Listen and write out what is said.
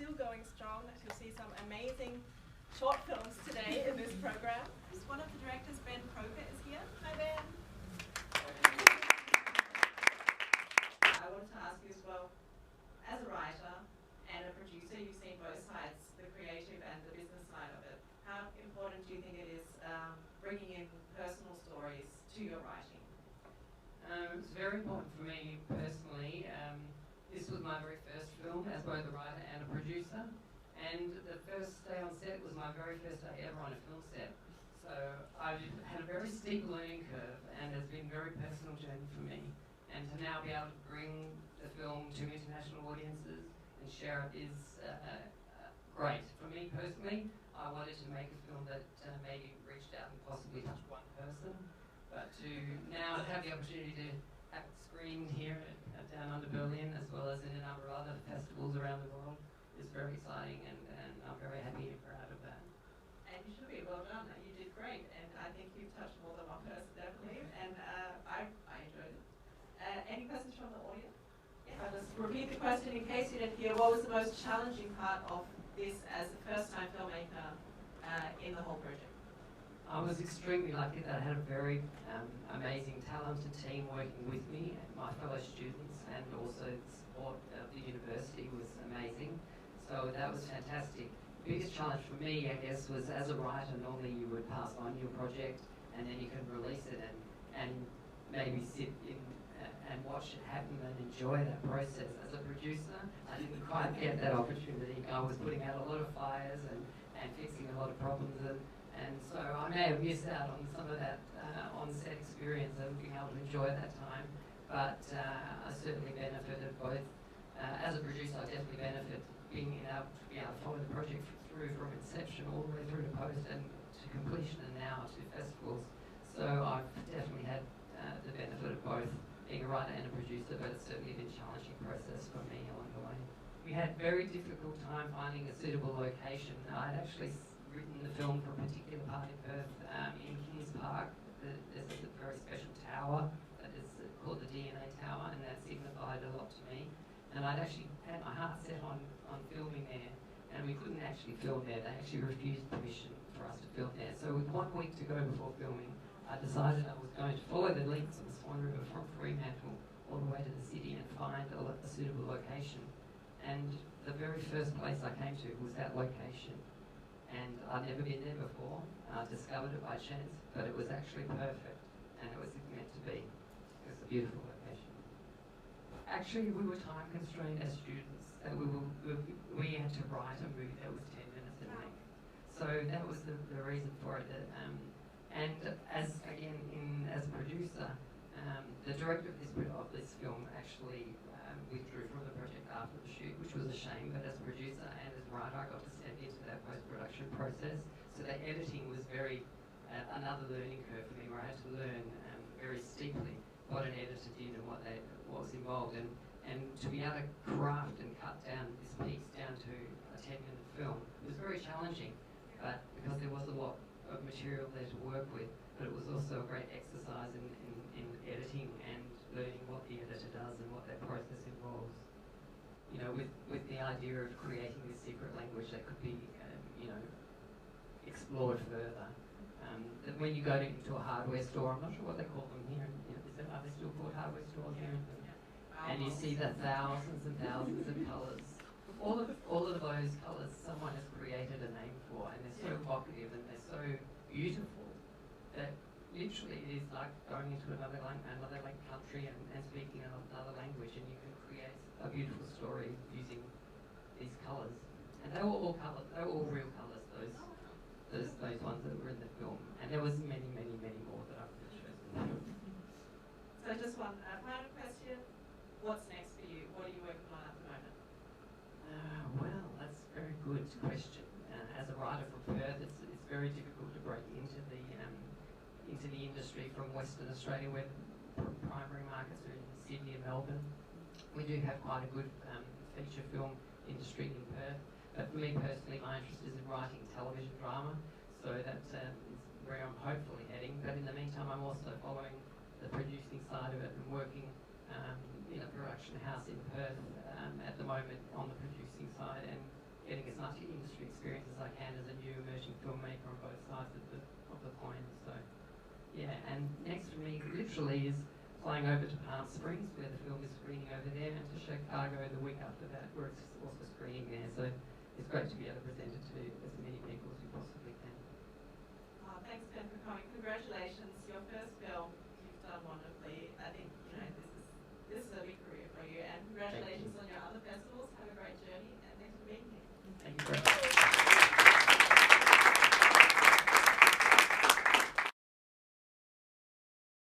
still going strong to see some amazing short films today in this program. One of the directors, Ben Croker, is here. Hi, Ben. I wanted to ask you as well, as a writer and a producer, you've seen both sides, the creative and the business side of it. How important do you think it is bringing in personal stories to your writing? It's very important for me personally. This was my very first film as both a writer and a producer, and the first day on set was my very first day ever on a film set. So I've had a very steep learning curve, and it's been a very personal journey for me. And to now be able to bring the film to international audiences and share it is great. For me personally, I wanted to make a film that maybe reached out and possibly touched one person, but to now have the opportunity to have it screened here down under Berlin, as well as in a number of other festivals around the world, is very exciting, and I'm very happy and proud of that. And you should be. Well done. You did great, and I think you've touched more than one person, definitely, and I enjoyed it. Any questions from the audience? Yeah, I'll just repeat the question in case you didn't hear. What was the most challenging part of this as a first-time filmmaker in the whole project? I was extremely lucky that I had a very amazing, talented team working with me, my fellow students, and also the support of the university was amazing. So that was fantastic. The biggest challenge for me, I guess, was as a writer, normally you would pass on your project and then you can release it and maybe sit in and watch it happen and enjoy that process. As a producer, I didn't quite get that opportunity. I was putting out a lot of fires and fixing a lot of problems, and so I may have missed out on some of that on-set experience and being able to enjoy that time, but I certainly benefited both. As a producer, I definitely benefit being able to follow the project through from inception all the way through to post and to completion and now to festivals. So I've definitely had the benefit of both being a writer and a producer, but it's certainly been a challenging process for me along the way. We had very difficult time finding a suitable location. I'd actually written the film for a particular part in Perth, in Kings Park. There's a very special tower that is called the DNA Tower, and that signified a lot to me. And I'd actually had my heart set on filming there, and we couldn't actually film there. They actually refused permission for us to film there. So with 1 week to go before filming, I decided I was going to follow the links of the Swan River from Fremantle all the way to the city and find a suitable location. And the very first place I came to was that location. And I'd never been there before. I discovered it by chance, but it was actually perfect, and it was meant to be. It was a beautiful location. Actually, we were time constrained as students. We had to write a movie that was 10 minutes in length. So that was the reason for it. And as a producer, the director of this film actually withdrew from the project after the shoot, which was a shame. But as a producer and as a writer, I got to step into that post-production process. So that editing was another learning curve for me, where I had to learn very steeply what an editor did and what was involved, and to be able to craft and cut down this piece down to a 10-minute film was very challenging, but because there was a lot of material there to work with, but it was also a great exercise in editing and learning what the editor does and what that process involves. You know, with the idea of creating this secret language that could be, explored further. That when you go into a hardware store, I'm not sure what they call them here. Are they still called hardware stores here? And you see the thousands and thousands of colours. All of those colours someone has created a name for, and they're so evocative and they're so beautiful that literally it is like going into another country and speaking another language, and you can create a beautiful story using these colours. And they were all colours. They were all real colours. Those ones that were in the film, and there was many more that I could have chosen. So just one final question. What's next for you? What are you working on at the moment? Well, that's a very good question. As a writer from Perth, it's very difficult to break into the industry from Western Australia, where primary markets are in Sydney and Melbourne. We do have quite a good feature film industry in Perth, but for me personally, my interest is in writing television drama, so that's where I'm hopefully heading. But in the meantime, I'm also following the producing side of it and working in a production house in Perth at the moment on the producing side, and getting as much industry experience as I can as a new emerging filmmaker on both sides of the coin. So, yeah, and next for me literally is flying over to Palm Springs, where the film is screening over there, and to Chicago the week after that, where it's also screening there. So it's great to be able to present it to as many people as we possibly can. Thanks, Ben, for coming. Congratulations, your first film. You've done wonderfully. I think this is a big career for you, and congratulations on your other festivals. Have a great journey, and thanks for being here. Thank you very much.